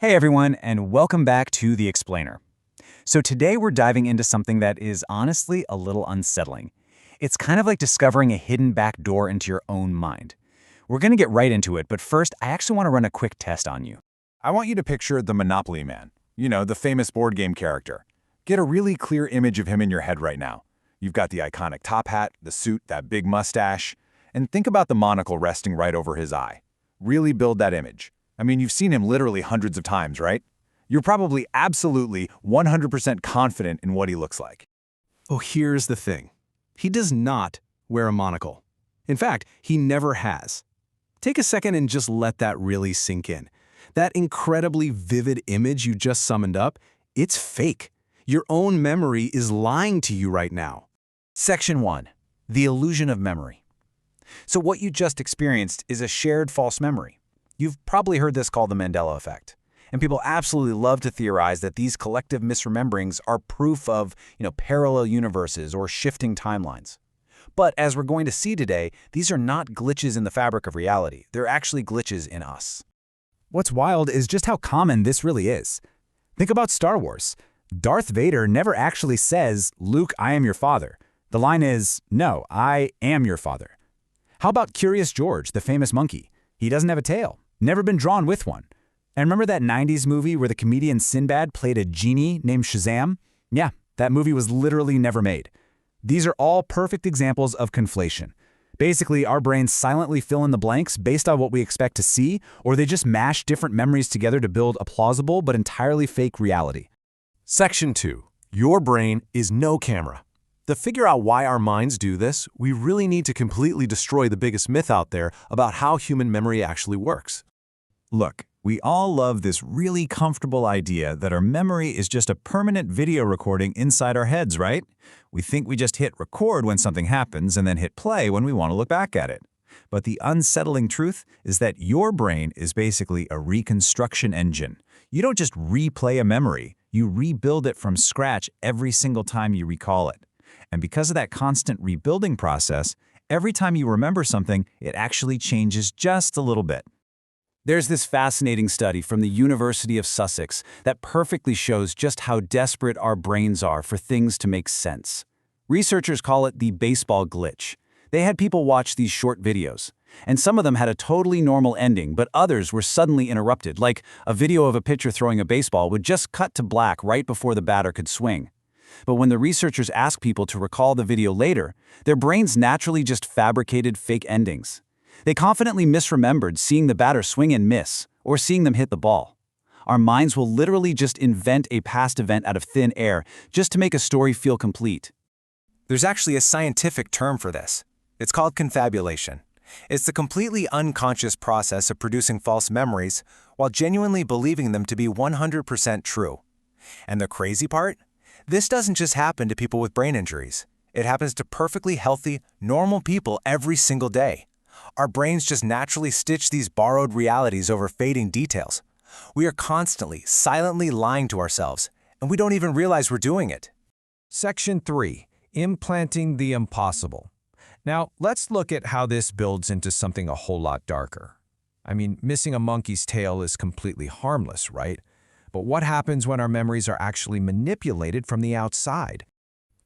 Hey everyone, and welcome back to The Explainer. So today we're diving into something that is honestly a little unsettling. It's kind of like discovering a hidden back door into your own mind. We're going to get right into it, but first I actually want to run a quick test on you. I want you to picture the Monopoly Man, the famous board game character. Get a really clear image of him in your head right now. You've got the iconic top hat, the suit, that big mustache, and think about the monocle resting right over his eye. Really build that image. I mean, you've seen him literally hundreds of times, right? You're probably absolutely 100% confident in what he looks like. Oh, here's the thing. He does not wear a monocle. In fact, he never has. Take a second and just let that really sink in. That incredibly vivid image you just summoned up, it's fake. Your own memory is lying to you right now. Section 1. The illusion of memory. So what you just experienced is a shared false memory. You've probably heard this called the Mandela effect. And people absolutely love to theorize that these collective misrememberings are proof of, parallel universes or shifting timelines. But as we're going to see today, these are not glitches in the fabric of reality. They're actually glitches in us. What's wild is just how common this really is. Think about Star Wars. Darth Vader never actually says, "Luke, I am your father." The line is, "No, I am your father." How about Curious George, the famous monkey? He doesn't have a tail. Never been drawn with one. And remember that 90s movie where the comedian Sinbad played a genie named Shazam? Yeah, that movie was literally never made. These are all perfect examples of conflation. Basically, our brains silently fill in the blanks based on what we expect to see, or they just mash different memories together to build a plausible but entirely fake reality. Section 2. Your brain is no camera. To figure out why our minds do this, we really need to completely destroy the biggest myth out there about how human memory actually works. Look, we all love this really comfortable idea that our memory is just a permanent video recording inside our heads, right? We think we just hit record when something happens and then hit play when we want to look back at it. But the unsettling truth is that your brain is basically a reconstruction engine. You don't just replay a memory, you rebuild it from scratch every single time you recall it. And because of that constant rebuilding process, every time you remember something, it actually changes just a little bit. There's this fascinating study from the University of Sussex that perfectly shows just how desperate our brains are for things to make sense. Researchers call it the baseball glitch. They had people watch these short videos, and some of them had a totally normal ending, but others were suddenly interrupted, like a video of a pitcher throwing a baseball would just cut to black right before the batter could swing. But when the researchers asked people to recall the video later, their brains naturally just fabricated fake endings. They confidently misremembered seeing the batter swing and miss, or seeing them hit the ball. Our minds will literally just invent a past event out of thin air just to make a story feel complete. There's actually a scientific term for this. It's called confabulation. It's the completely unconscious process of producing false memories while genuinely believing them to be 100% true. And the crazy part? This doesn't just happen to people with brain injuries. It happens to perfectly healthy, normal people every single day. Our brains just naturally stitch these borrowed realities over fading details. We are constantly, silently lying to ourselves, and we don't even realize we're doing it. Section 3. Implanting the impossible. Now, let's look at how this builds into something a whole lot darker. I mean, missing a monkey's tail is completely harmless, right? But what happens when our memories are actually manipulated from the outside?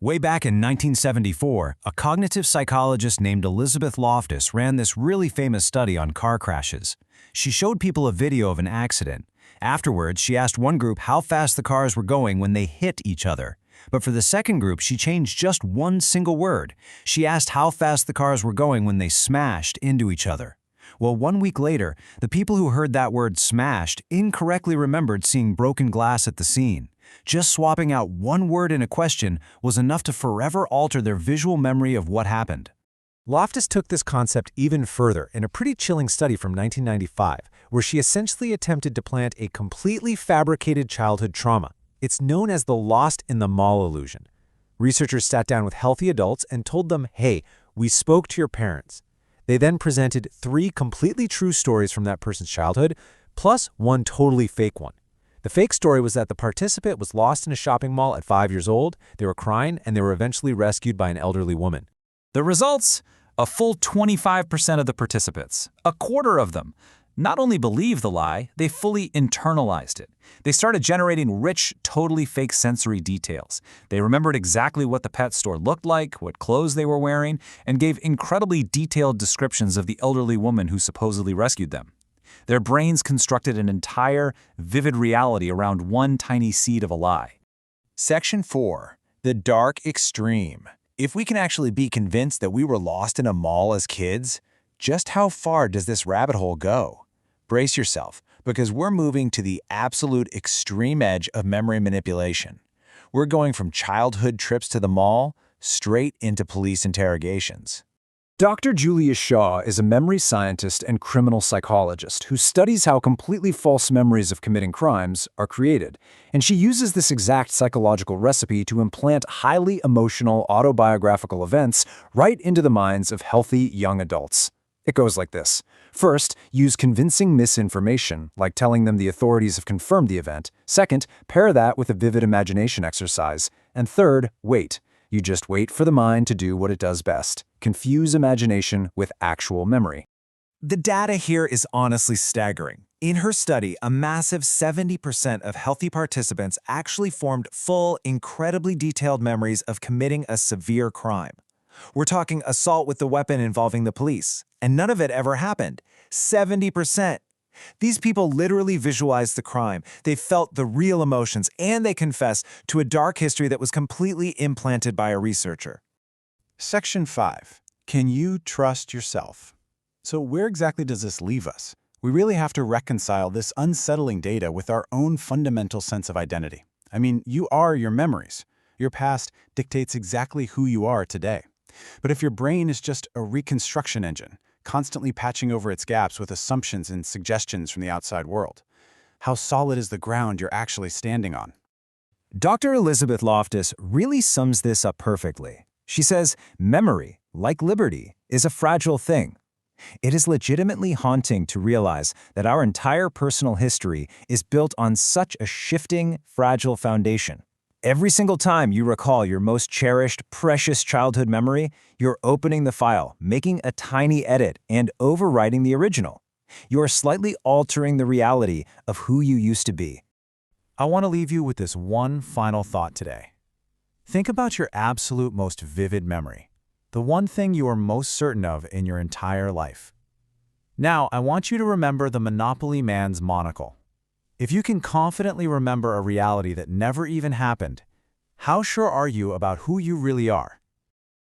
Way back in 1974, a cognitive psychologist named Elizabeth Loftus ran this really famous study on car crashes. She showed people a video of an accident. Afterwards, she asked one group how fast the cars were going when they hit each other. But for the second group, she changed just one single word. She asked how fast the cars were going when they smashed into each other. Well, 1 week later, the people who heard that word smashed incorrectly remembered seeing broken glass at the scene. Just swapping out one word in a question was enough to forever alter their visual memory of what happened. Loftus took this concept even further in a pretty chilling study from 1995, where she essentially attempted to plant a completely fabricated childhood trauma. It's known as the lost in the mall illusion. Researchers sat down with healthy adults and told them, "Hey, we spoke to your parents." They then presented 3 completely true stories from that person's childhood, plus one totally fake one. The fake story was that the participant was lost in a shopping mall at 5 years old, they were crying, and they were eventually rescued by an elderly woman. The results? A full 25% of the participants, a quarter of them, not only believed the lie, they fully internalized it. They started generating rich, totally fake sensory details. They remembered exactly what the pet store looked like, what clothes they were wearing, and gave incredibly detailed descriptions of the elderly woman who supposedly rescued them. Their brains constructed an entire, vivid reality around one tiny seed of a lie. Section 4. The dark extreme. If we can actually be convinced that we were lost in a mall as kids, just how far does this rabbit hole go? Brace yourself, because we're moving to the absolute extreme edge of memory manipulation. We're going from childhood trips to the mall straight into police interrogations. Dr. Julia Shaw is a memory scientist and criminal psychologist who studies how completely false memories of committing crimes are created, and she uses this exact psychological recipe to implant highly emotional autobiographical events right into the minds of healthy young adults. It goes like this. First, use convincing misinformation, like telling them the authorities have confirmed the event. Second, pair that with a vivid imagination exercise. And third, wait. You just wait for the mind to do what it does best. Confuse imagination with actual memory. The data here is honestly staggering. In her study, a massive 70% of healthy participants actually formed full, incredibly detailed memories of committing a severe crime. We're talking assault with a weapon involving the police, and none of it ever happened. 70%. These people literally visualized the crime, they felt the real emotions, and they confessed to a dark history that was completely implanted by a researcher. Section 5. Can you trust yourself? So where exactly does this leave us? We really have to reconcile this unsettling data with our own fundamental sense of identity. I mean, you are your memories. Your past dictates exactly who you are today. But if your brain is just a reconstruction engine, constantly patching over its gaps with assumptions and suggestions from the outside world, how solid is the ground you're actually standing on? Dr. Elizabeth Loftus really sums this up perfectly. She says, memory, like liberty, is a fragile thing. It is legitimately haunting to realize that our entire personal history is built on such a shifting, fragile foundation. Every single time you recall your most cherished, precious childhood memory, you're opening the file, making a tiny edit, and overwriting the original. You're slightly altering the reality of who you used to be. I want to leave you with this one final thought today. Think about your absolute most vivid memory, the one thing you are most certain of in your entire life. Now, I want you to remember the Monopoly man's monocle. If you can confidently remember a reality that never even happened, how sure are you about who you really are?